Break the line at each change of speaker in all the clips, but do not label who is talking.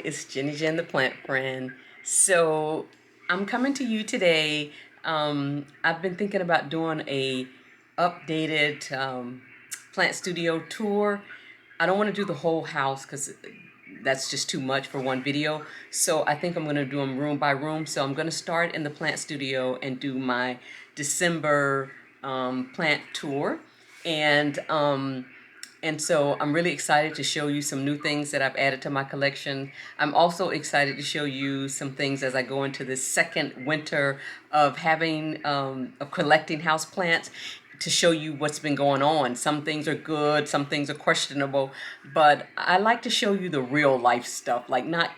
it's Jenny Jen, the plant friend. So I'm coming to you today. I've been thinking about doing a updated plant studio tour. I don't want to do the whole house because that's just too much for one video. So I think I'm going to do them room by room. So I'm going to start in the plant studio and do my December plant tour. And so I'm really excited to show you some new things that I've added to my collection. I'm also excited to show you some things as I go into this second winter of collecting house plants, to show you what's been going on. Some things are good, some things are questionable, but I like to show you the real life stuff, like not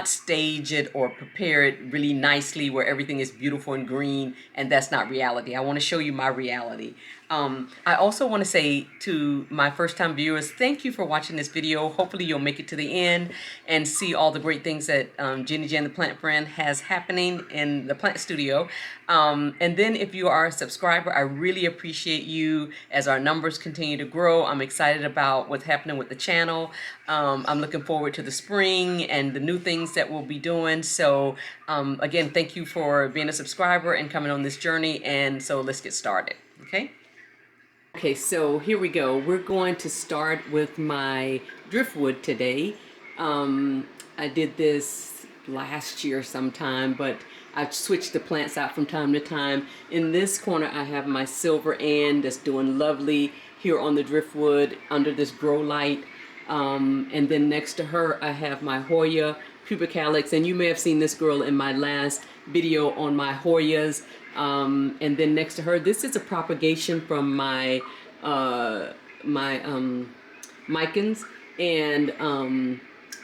stage it or prepare it really nicely where everything is beautiful and green, and that's not reality. I want to show you my reality. I also want to say to my first time viewers, thank you for watching this video. Hopefully you'll make it to the end and see all the great things that Jenny Jan the Plant Friend has happening in the plant studio. And then if you are a subscriber, I really appreciate you as our numbers continue to grow. I'm excited about what's happening with the channel. I'm looking forward to the spring and the new things that we'll be doing. So again, thank you for being a subscriber and coming on this journey. And so let's get started, okay? Okay, so here we go. We're going to start with my Driftwood today. I did this last year sometime, but I've switched the plants out from time to time. In this corner, I have my Silver Ann that's doing lovely here on the Driftwood under this grow light. And then next to her, I have my Hoya Cubicalix, and you may have seen this girl in my last video on my Hoyas. And then next to her, this is a propagation from my Micans and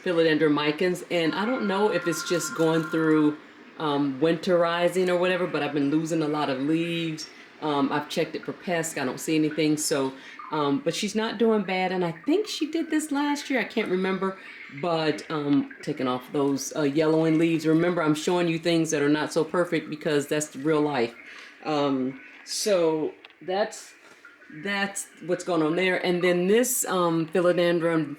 Philodendrum Micans, and I don't know if it's just going through winterizing or whatever, but I've been losing a lot of leaves. I've checked it for pests. I don't see anything. So, but she's not doing bad, and I think she did this last year. I can't remember, but taking off those yellowing leaves. Remember, I'm showing you things that are not so perfect because that's real life. So that's what's going on there. And then this Philodendron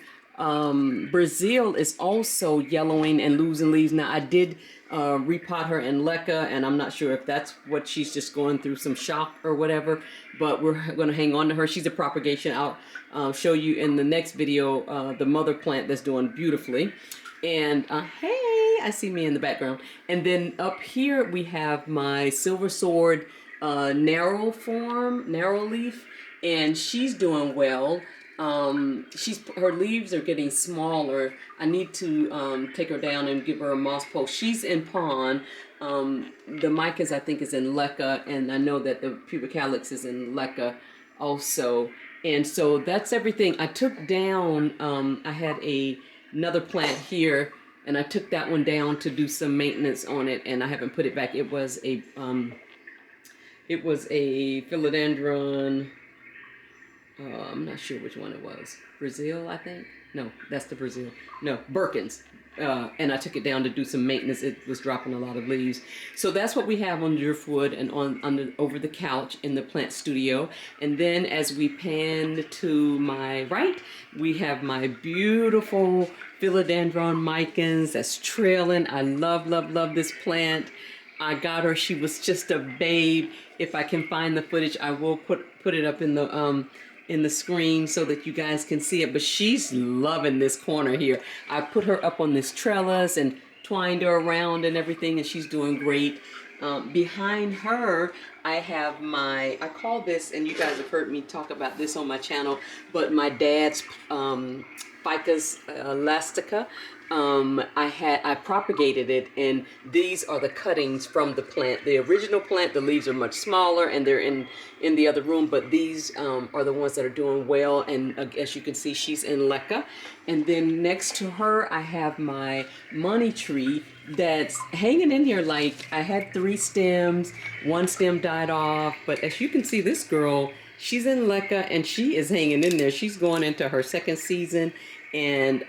Brazil is also yellowing and losing leaves. Now I did repot her in leca, and I'm not sure if that's what she's just going through some shock or whatever, but we're going to hang on to her. She's a propagation. I'll show you in the next video the mother plant that's doing beautifully. And hey, I see me in the background. And then up here we have my Silver Sword narrow leaf, and she's doing well. Her leaves are getting smaller. I need to take her down and give her a moss post. She's in pond. The Micas I think is in leca, and I know that the Cubicalix is in leca also. And so that's everything. I took down, I had another plant here, and I took that one down to do some maintenance on it, and I haven't put it back. It was a Philodendron. I'm not sure which one it was. Brazil, I think? No, that's the Brazil. No, Perkins. And I took it down to do some maintenance. It was dropping a lot of leaves. So that's what we have on Driftwood and over the couch in the plant studio. And then as we pan to my right, we have my beautiful Philodendron Micans that's trailing. I love, love, love this plant. I got her. She was just a babe. If I can find the footage, I will put it up in the screen so that you guys can see it. But she's loving this corner here. I put her up on this trellis and twined her around and everything, and she's doing great. Behind her, I have I call this, and you guys have heard me talk about this on my channel, but my dad's Ficus elastica. I propagated it, and these are the cuttings from the plant. The original plant, the leaves are much smaller, and they're in the other room, but these are the ones that are doing well, and as you can see, she's in leca. And then next to her, I have my money tree that's hanging in here. Like, I had 3 stems, 1 stem died off, but as you can see, this girl, she's in leca, and she is hanging in there. She's going into her 2nd season, and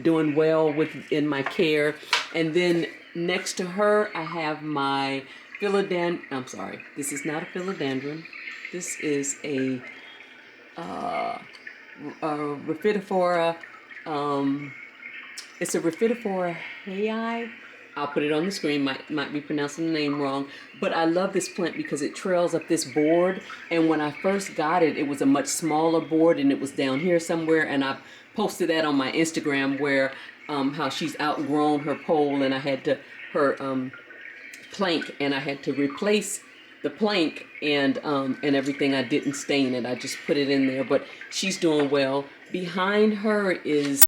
doing well in my care. And then next to her, I have my philodendron. I'm sorry, this is not a philodendron. This is a Raphidophora It's a Rhaphidophora Hoya. I'll put it on the screen, might be pronouncing the name wrong, but I love this plant because it trails up this board, and when I first got it, it was a much smaller board, and it was down here somewhere, and I posted that on my Instagram where how she's outgrown her pole, and I had to, her plank, and I had to replace the plank and everything. I didn't stain it, I just put it in there, but she's doing well. Behind her is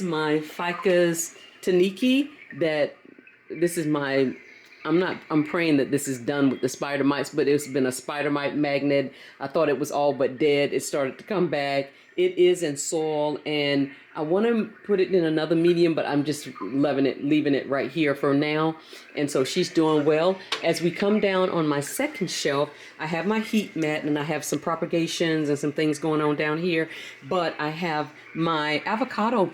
my Ficus Taniki. That this is my, I'm praying that this is done with the spider mites, but it's been a spider mite magnet. I thought it was all but dead. It started to come back. It is in soil, and I want to put it in another medium, but I'm just leaving it right here for now. And so she's doing well. As we come down on my second shelf, I have my heat mat, and I have some propagations and some things going on down here, but I have my avocado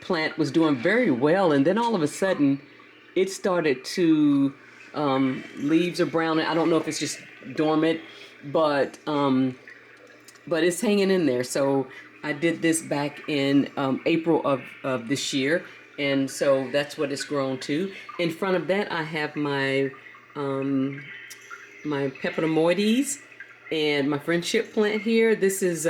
plant was doing very well, and then all of a sudden it started to leaves are brown. I don't know if it's just dormant, but it's hanging in there. So I did this back in April of this year, and so that's what it's grown to. In front of that, I have my my Pepperomoides and my friendship plant here. This is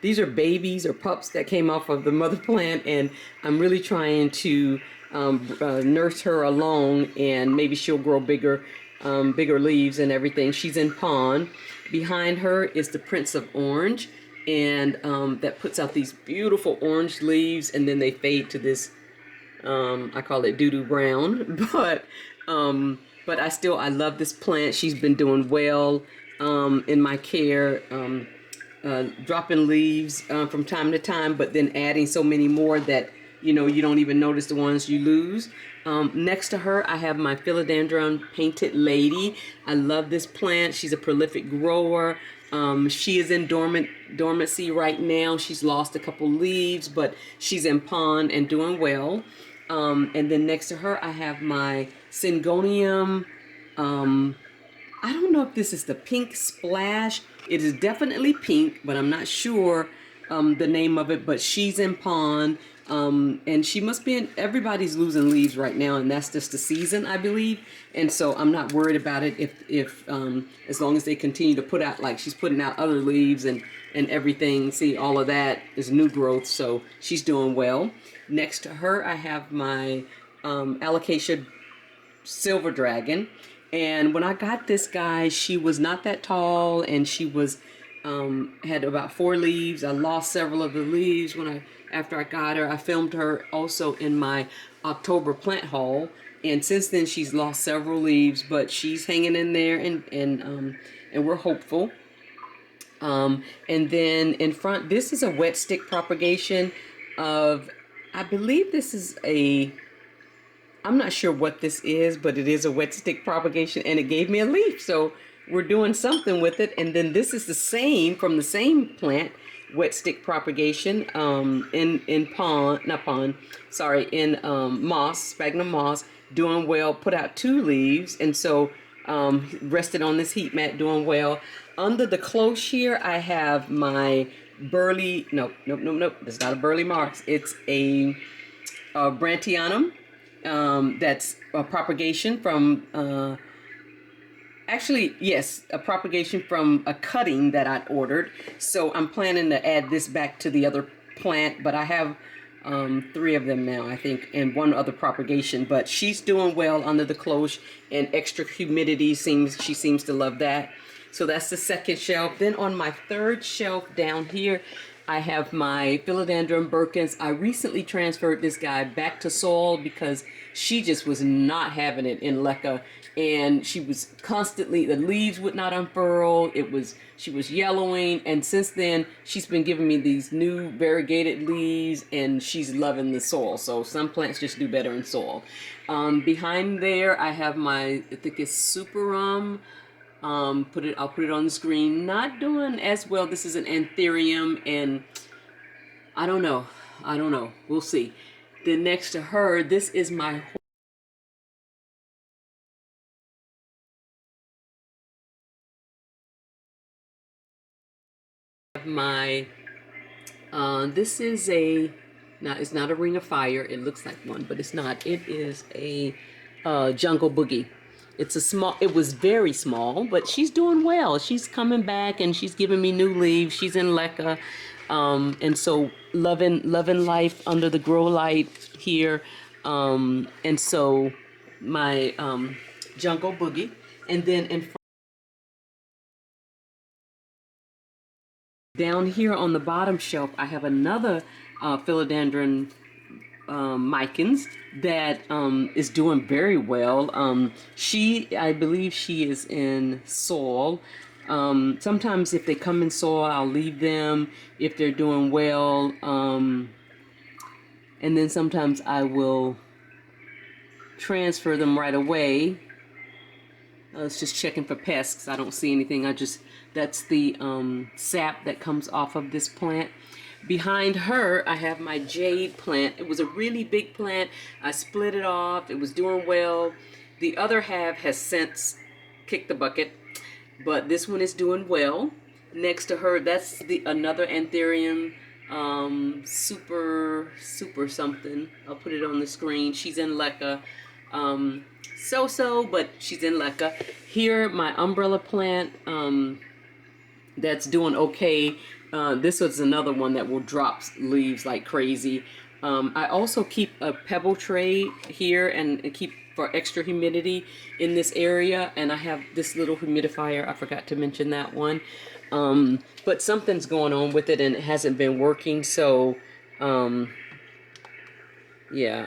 these are babies or pups that came off of the mother plant, and I'm really trying to nurse her along, and maybe she'll grow bigger leaves and everything. She's in pond. Behind her is the Prince of Orange, and that puts out these beautiful orange leaves, and then they fade to this I call it doo-doo brown, but I love this plant. She's been doing well in my care, dropping leaves from time to time, but then adding so many more that you don't even notice the ones you lose. Next to her, I have my Philodendron painted lady. I love this plant. She's a prolific grower. She is in dormancy right now. She's lost a couple leaves, but she's in pond and doing well. And then next to her, I have my Syngonium. I don't know if this is the pink splash. It is definitely pink, but I'm not sure the name of it. But she's in pond, and she must be in. Everybody's losing leaves right now, and that's just the season, I believe. And so I'm not worried about it if as long as they continue to put out, like she's putting out other leaves and everything. See, all of that is new growth, so she's doing well. Next to her, I have my Allocation Silver Dragon. And when I got this guy, she was not that tall, and she was had about 4 leaves. I lost several of the leaves after I got her. I filmed her also in my October plant haul, and since then she's lost several leaves, but she's hanging in there, and we're hopeful. And then in front, this is a wet stick propagation of, I believe this is I'm not sure what this is, but it is a wet stick propagation, and it gave me a leaf. So we're doing something with it. And then this is the same, from the same plant, wet stick propagation in moss, sphagnum moss, doing well, put out 2 leaves. And so rested on this heat mat, doing well. Under the cloche here, I have my burley, nope, it's not a burley marks. It's a Brantianum. That's a propagation from, a propagation from a cutting that I ordered. So I'm planning to add this back to the other plant, but I have 3 of them now, I think, and 1 other propagation. But she's doing well under the cloche, and extra humidity she seems to love that. So that's the second shelf. Then on my third shelf down here, I have my Philodendrum Perkins. I recently transferred this guy back to soil because she just was not having it in leca, and she was constantly, the leaves would not unfurl. She was yellowing, and since then she's been giving me these new variegated leaves, and she's loving the soil. So some plants just do better in soil. Behind there, I have my Ficus Superum. I'll put it on the screen. Not doing as well. This is an Antherium, and I don't know. We'll see. Then next to her, this is my My this is a, now it's not a ring of fire. It looks like one, but it's not. It is a jungle boogie. It's a small, it was very small, but she's doing well. She's coming back and she's giving me new leaves. She's in LECA. And so loving life under the grow light here. And so my jungle boogie. And then in down here on the bottom shelf, I have another Philodendron Micans that is doing very well. I believe she is in soil. Sometimes if they come in soil, I'll leave them if they're doing well. And then sometimes I will transfer them right away. I was just checking for pests. I don't see anything. That's the sap that comes off of this plant. Behind her, I have my Jade plant. It was a really big plant. I split it off. It was doing well. The other half has since kicked the bucket, but this one is doing well. Next to her, that's another Antherium super something. I'll put it on the screen. She's in LECA. But she's in LECA. Here, my umbrella plant that's doing okay. This was another one that will drop leaves like crazy. I also keep a pebble tray here and keep for extra humidity in this area. And I have this little humidifier. I forgot to mention that one. But something's going on with it and it hasn't been working. So, yeah,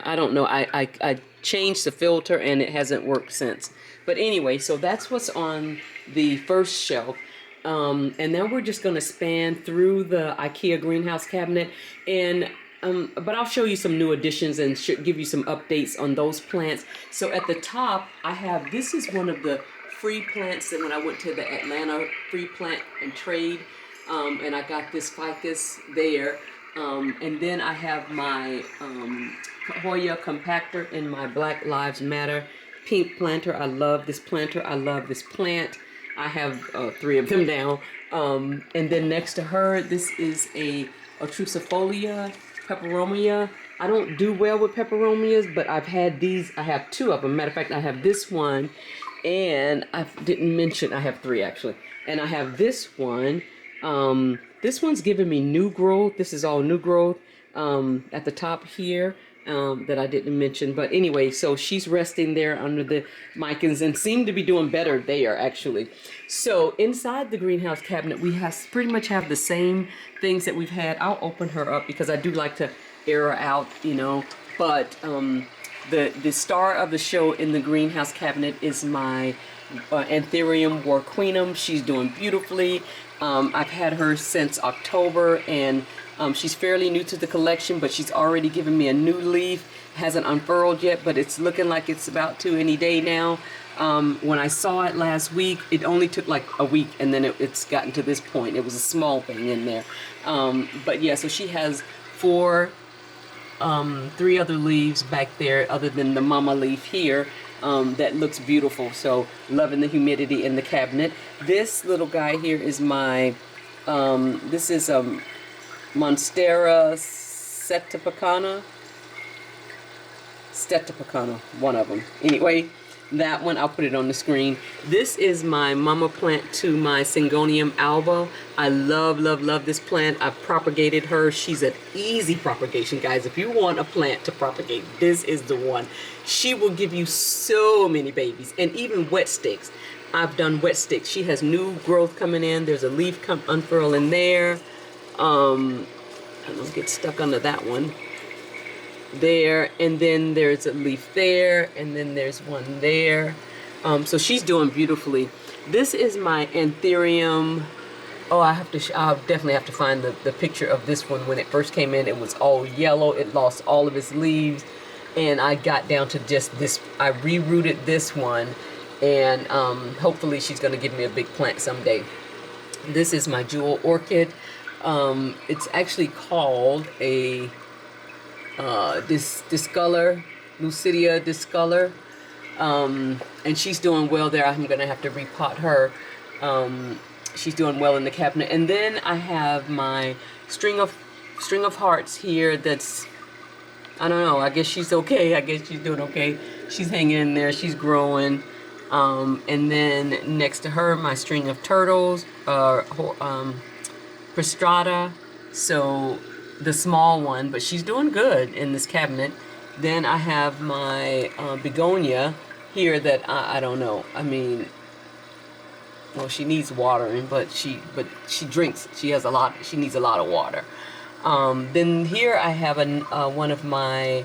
I don't know. I changed the filter and it hasn't worked since. But anyway, so that's what's on the first shelf. And now we're just going to span through the IKEA greenhouse cabinet, and but I'll show you some new additions and give you some updates on those plants. So at the top, I have, this is one of the free plants that when I went to the Atlanta free plant and trade, and I got this ficus there. And then I have my Hoya compactor in my Black Lives Matter pink planter. I love this planter. I love this plant. I have 3 of them now. And then next to her, this is a Truesifolia Peperomia. I don't do well with Pepperomias, but I've had these. I have 2 of them. Matter of fact, I have this one, and I didn't mention, I have 3 actually. And I have this one. This one's giving me new growth. This is all new growth at the top here. That I didn't mention, but anyway, so she's resting there under the micans and seem to be doing better there actually. So inside the greenhouse cabinet, we pretty much have the same things that we've had. I'll open her up because I do like to air her out, you know. But the star of the show in the greenhouse cabinet is my Antherium Warqueenum. She's doing beautifully. I've had her since October, and she's fairly new to the collection, but she's already given me a new leaf. Hasn't unfurled yet, but it's looking like it's about to any day now. When I saw it last week, it only took like a week, and then it's gotten to this point. It was a small thing in there. But yeah, so she has 3 other leaves back there other than the mama leaf here. That looks beautiful. So loving the humidity in the cabinet. This little guy here is my, this is Monstera Setipacana, one of them. Anyway, that one, I'll put it on the screen. This is my mama plant to my Syngonium Albo. I love this plant. I've propagated her. She's an easy propagation, guys. If you want a plant to propagate, this is the one. She will give you so many babies, and even wet sticks. I've done wet sticks. She has new growth coming in. There's a leaf unfurling there. I don't get stuck under that one. There, and then there's a leaf there, and then there's one there. So she's doing beautifully. This is my Antherium. Oh, I'll definitely have to find the picture of this one. When it first came in, it was all yellow. It lost all of its leaves, and I got down to just this. I rerouted this one, and hopefully she's gonna give me a big plant someday. This is my jewel orchid. It's actually called a discolor, Lucidia discolor, and she's doing well there. I'm gonna have to repot her. she's doing well in the cabinet. And then I have my string of hearts here that's, I don't know, I guess she's okay. I guess she's doing okay. She's hanging in there, she's growing. And then next to her, my string of turtles, Prostrata, so the small one, but she's doing good in this cabinet. Then I have my Begonia here that I don't know. I mean, well, she needs watering, but she drinks. She has a lot. She needs a lot of water. Then here I have one of my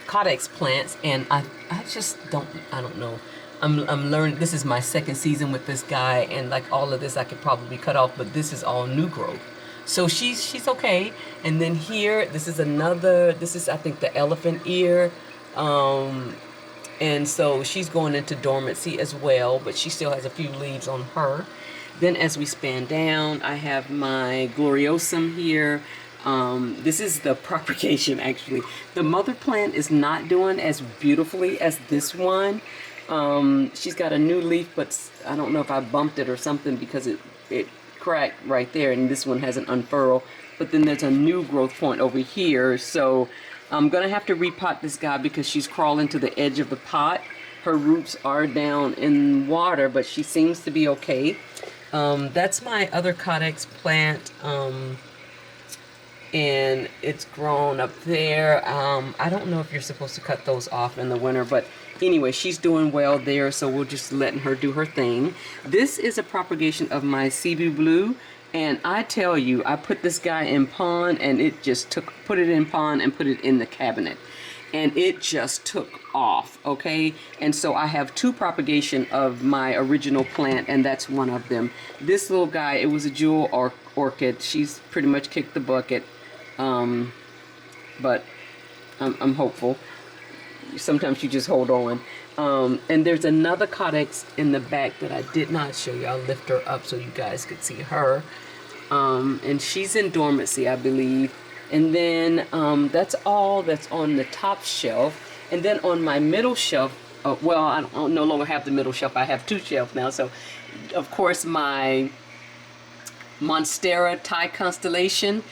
Codex plants, and I just don't. I don't know. I'm learning. This is my second season with this guy, and like all of this I could probably cut off, but this is all new growth. So she's okay. And then here, this is I think the elephant ear. And so she's going into dormancy as well, but she still has a few leaves on her. Then as we span down, I have my Gloriosum here. This is the propagation actually. The mother plant is not doing as beautifully as this one. She's got a new leaf, but I don't know if I bumped it or something because it cracked right there, and this one has an unfurl. But then there's a new growth point over here, so I'm gonna have to repot this guy because she's crawling to the edge of the pot. Her roots are down in water, but she seems to be okay. That's my other Codex plant, and it's grown up there. I don't know if you're supposed to cut those off in the winter, but anyway, she's doing well there, so we'll just letting her do her thing. This is a propagation of my Cebu Blue, and I tell you, I put this guy in pond, and it just put it in pond and put it in the cabinet, and it just took off, okay? And so I have two propagation of my original plant, and that's one of them. This little guy, it was a jewel orchid. She's pretty much kicked the bucket, but I'm hopeful. Sometimes you just hold on. And there's another Codex in the back that I did not show you. I'll lift her up so you guys could see her. And she's in dormancy, I believe. And then that's all that's on the top shelf. And then on my middle shelf, well, I no longer have the middle shelf. I have two shelves now. So, of course, my Monstera Thai Constellation.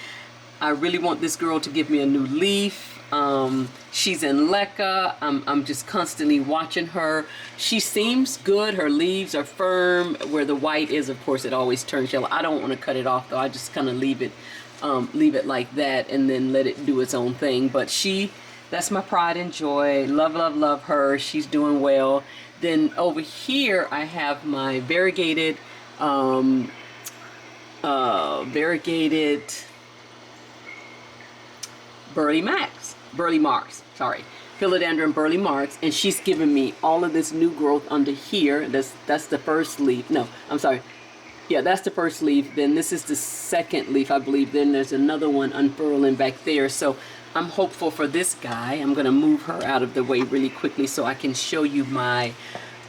I really want this girl to give me a new leaf. She's in leca. I'm just constantly watching her. She seems good. Her leaves are firm. Where the white is, of course, it always turns yellow. I don't want to cut it off though. I just kind of leave it like that and then let it do its own thing. But that's my pride and joy. Love, love, love her. She's doing well. Then over here I have my variegated Burley Marks, sorry, Philodendron Burley Marks, and she's giving me all of this new growth under here. That's the first leaf. No, I'm sorry. Yeah, that's the first leaf. Then this is the second leaf, I believe. Then there's another one unfurling back there. So I'm hopeful for this guy. I'm gonna move her out of the way really quickly so I can show you my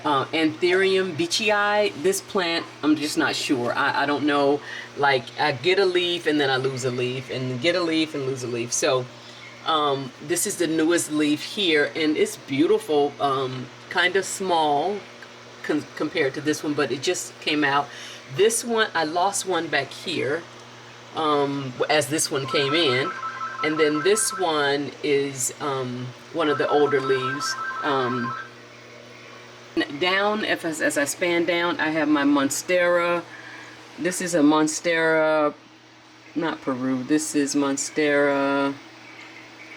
Antherium Bti. This plant, I'm just not sure. I don't know. Like, I get a leaf and then I lose a leaf, and get a leaf and lose a leaf. So this is the newest leaf here, and it's beautiful. Kind of small compared to this one, but it just came out. This one, I lost one back here as this one came in, and then this one is one of the older leaves. Down, as I span down, I have my Monstera. This is a Monstera, not Peru. This is Monstera.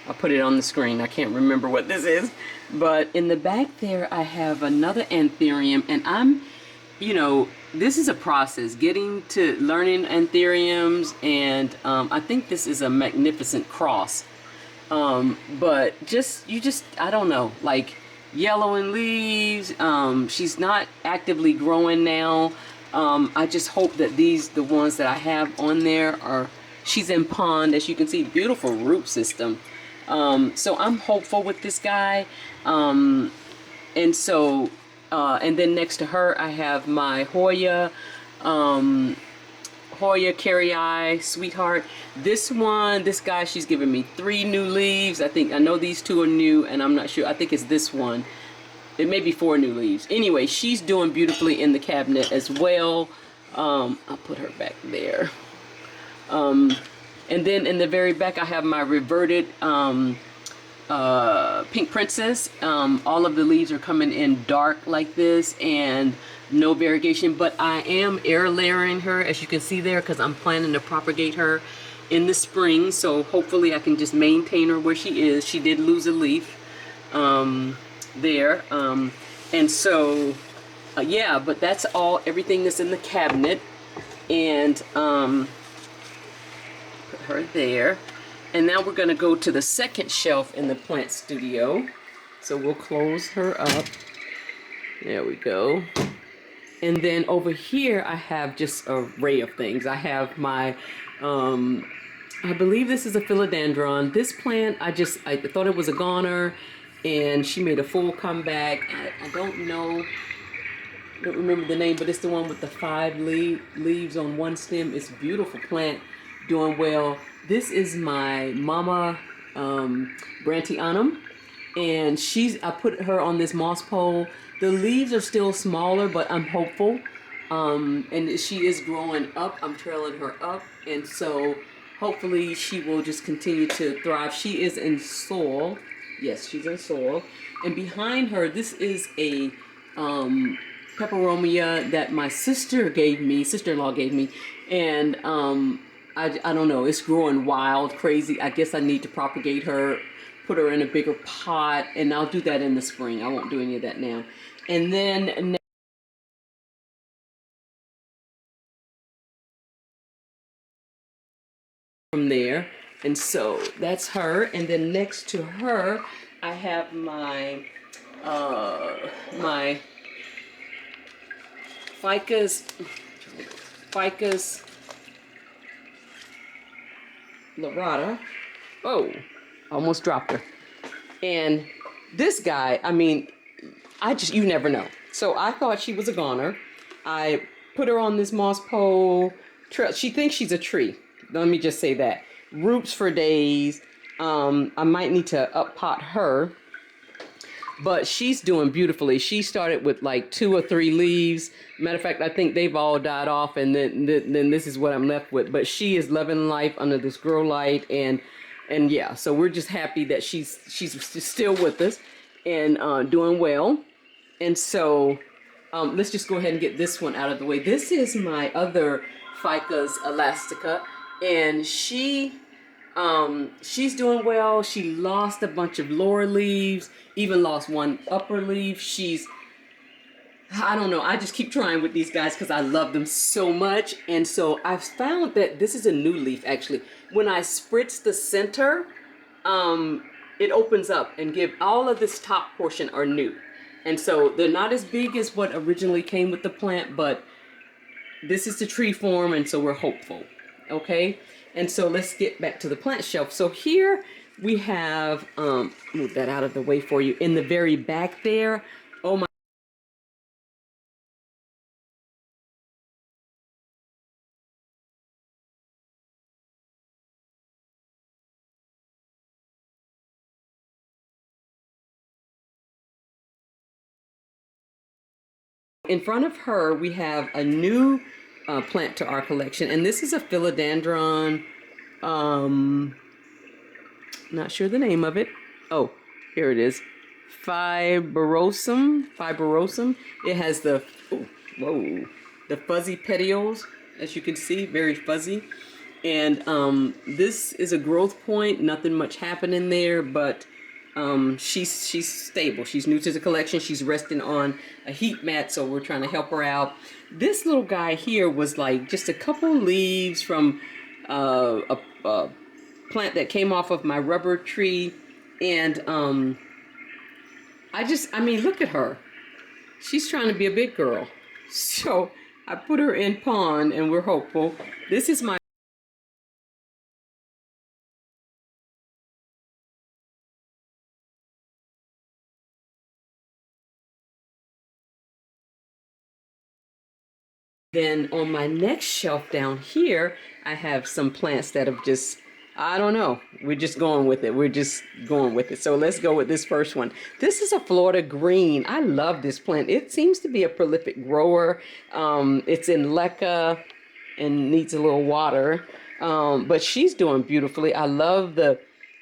I'll put it on the screen. I can't remember what this is. But in the back there, I have another Antherium, and this is a process, getting to learning Antheriums, and I think this is a magnificent cross. But I don't know, like, yellowing leaves. She's not actively growing now. I just hope that the ones that I have on there she's in pond, as you can see, beautiful root system. So I'm hopeful with this guy. And then next to her, I have my Hoya Cubicalix, Sweetheart. This guy, she's giving me 3 new leaves. I know these 2 are new, and I'm not sure. I think it's this one. it may be 4 new leaves. Anyway, she's doing beautifully in the cabinet as well. I'll put her back there. And then in the very back, I have my reverted Pink Princess. All of the leaves are coming in dark like this and no variegation, but I am air layering her, as you can see there, because I'm planning to propagate her in the spring. So hopefully I can just maintain her where she is. She did lose a leaf there. And so, yeah, but that's everything that's in the cabinet. And put her there. And now we're going to go to the second shelf in the plant studio. So we'll close her up. There we go. And then over here, I have just an array of things. I have my, I believe this is a Philodendron. This plant, I thought it was a goner, and she made a full comeback. I don't know, I don't remember the name, but it's the one with the 5 leaves on one stem. It's a beautiful plant, doing well. This is my Mama Brantianum, and I put her on this moss pole. The leaves are still smaller, but I'm hopeful. And she is growing up. I'm trailing her up, and so hopefully she will just continue to thrive. She is in soil. Yes, she's in soil. And behind her, this is a Pepperomia that my sister-in-law gave me, and I don't know, it's growing wild, crazy. I guess I need to propagate her, put her in a bigger pot, and I'll do that in the spring. I won't do any of that now. And then from there, and so that's her. And then next to her, I have my my Ficus Lorata. Oh, almost dropped her. And this guy, I mean, you never know. So I thought she was a goner. I put her on this moss pole. She thinks she's a tree. Let me just say that. Roots for days. I might need to up pot her. But she's doing beautifully. She started with like 2 or 3 leaves. Matter of fact, I think they've all died off, and then this is what I'm left with. But she is loving life under this grow light, and yeah. So we're just happy that she's still with us and doing well. And so let's just go ahead and get this one out of the way. This is my other Ficus elastica, and she's doing well. She lost a bunch of lower leaves, even lost one upper leaf. I don't know, I just keep trying with these guys because I love them so much. And so I've found that this is a new leaf, actually. When I spritz the center, it opens up and all of this top portion are new. And so they're not as big as what originally came with the plant, but this is the tree form, and so we're hopeful. Okay? And so let's get back to the plant shelf. So here we have, move that out of the way for you. In the very back there, oh my. In front of her, we have a new plant to our collection, and this is a Philodendron. Not sure the name of it. Oh, here it is. Fibrosum. It has the fuzzy petioles, as you can see, very fuzzy. And this is a growth point. Nothing much happening there, but she's stable. She's new to the collection. She's resting on a heat mat, so we're trying to help her out. This little guy here was like just a couple leaves from a plant that came off of my rubber tree, and I mean, look at her. She's trying to be a big girl. So I put her in pond, and we're hopeful. This is my Then on my next shelf down here, I have some plants that have just I don't know. We're just going with it. We're just going with it. So let's go with this first one. This is a Florida green. I love this plant. It seems to be a prolific grower. It's in leca and needs a little water. But she's doing beautifully. I love the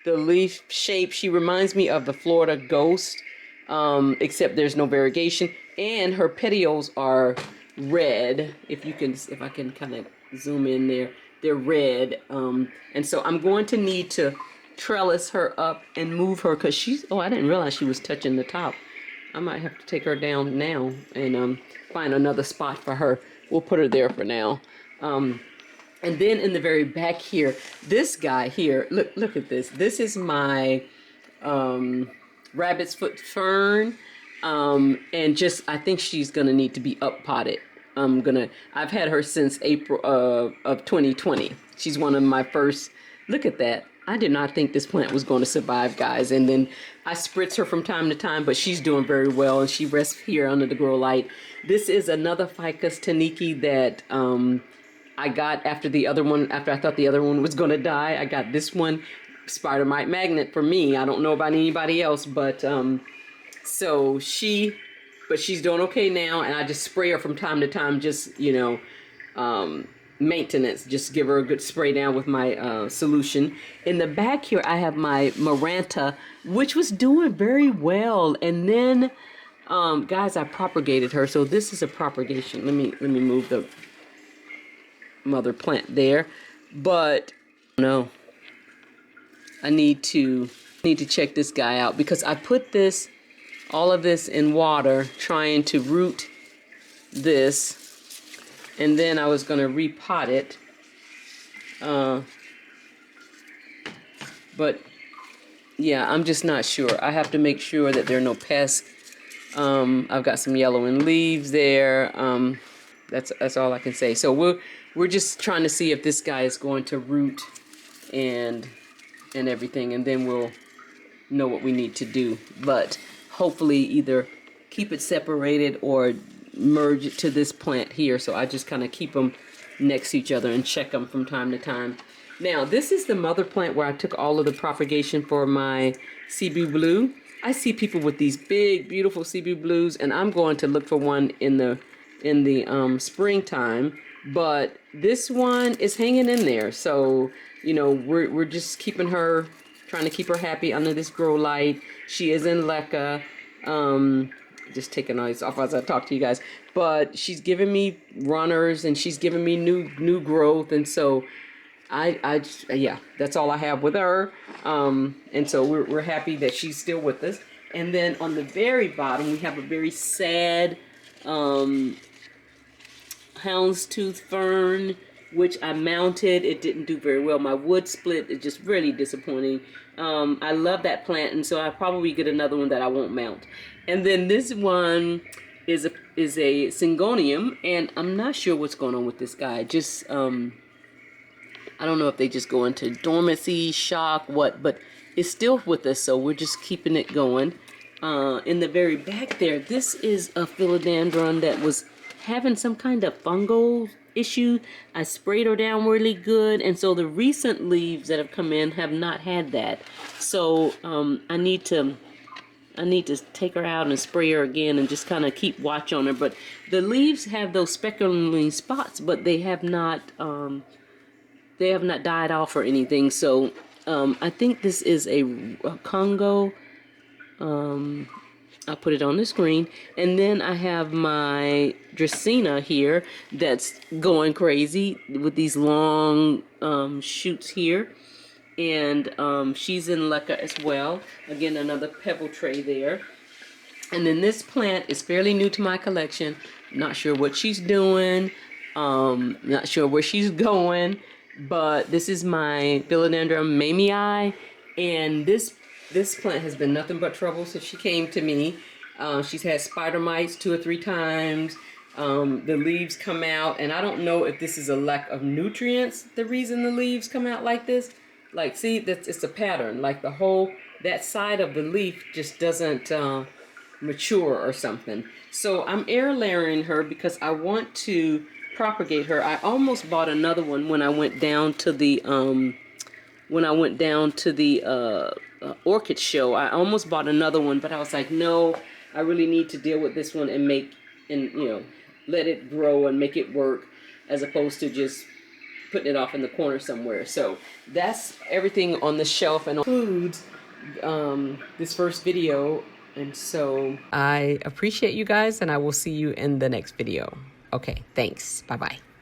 leaf shape. She reminds me of the Florida ghost, except there's no variegation. And her petioles are red. If I can kind of zoom in there, they're red. And so I'm going to need to trellis her up and move her because she's, oh, I didn't realize she was touching the top. I might have to take her down now and find another spot for her. We'll put her there for now. And then in the very back here, this guy here, look at this. This is my rabbit's foot fern. And just, I think she's gonna need to be up potted. I've had her since April of 2020. She's one of my first, look at that. I did not think this plant was going to survive, guys. And then I spritz her from time to time, but she's doing very well, and she rests here under the grow light. This is another Ficus Taniki that I got after the other one, after I thought the other one was going to die. I got this one, spider mite magnet for me. I don't know about anybody else, but so she's doing okay now, and I just spray her from time to time, just, you know, maintenance. Just give her a good spray down with my solution. In the back here, I have my Maranta, which was doing very well, and then guys, I propagated her. So this is a propagation. Let me move the mother plant there, but no, I need to check this guy out because I put all of this in water trying to root this, and then I was going to repot it, but yeah, I'm just not sure. I have to make sure that there are no pests. I've got some yellowing leaves there. That's all I can say. So we're just trying to see if this guy is going to root and everything, and then we'll know what we need to do. But hopefully either keep it separated or merge it to this plant here. So I just kind of keep them next to each other and check them from time to time. Now this is the mother plant where I took all of the propagation for my Cebu blue. I see people with these big, beautiful Cebu blues, and I'm going to look for one in the springtime. But this one is hanging in there. So, you know, we're just keeping her, trying to keep her happy under this grow light. She is in leca. Just taking all this off as I talk to you guys. But she's giving me runners, and she's giving me new growth, and so yeah, that's all I have with her. And so we're happy that she's still with us. And then on the very bottom, we have a very sad Houndstooth Fern, which I mounted. It didn't do very well. My wood split is just really disappointing. I love that plant, and so I'll probably get another one that I won't mount. And then this one is a Syngonium, and I'm not sure what's going on with this guy. Just I don't know if they just go into dormancy, shock, what, but it's still with us, so we're just keeping it going. In the very back there, this is a Philodendron that was having some kind of fungal issue. I sprayed her down really good, and so the recent leaves that have come in have not had that. So I need to take her out and spray her again and just kind of keep watch on her. But the leaves have those specular spots, but they have not died off or anything. So I think this is a Congo. I'll put it on the screen. And then I have my Dracena here that's going crazy with these long shoots here. And she's in leca as well. Again, another pebble tray there. And then this plant is fairly new to my collection. Not sure what she's doing. Not sure where she's going. But this is my Philodendra Mamie Eye. And this plant has been nothing but trouble since she came to me. She's had spider mites 2 or 3 times. The leaves come out, and I don't know if this is a lack of nutrients, the reason the leaves come out like this. Like, see, it's a pattern. Like that side of the leaf just doesn't mature or something. So I'm air layering her because I want to propagate her. I almost bought another one when I went down to the when I went down to the Orchid show. I almost bought another one, but I was like, no, I really need to deal with this one and let it grow and make it work, as opposed to just putting it off in the corner somewhere. So that's everything on the shelf, and includes this first video. And so I appreciate you guys, and I will see you in the next video. Okay, thanks. Bye-bye.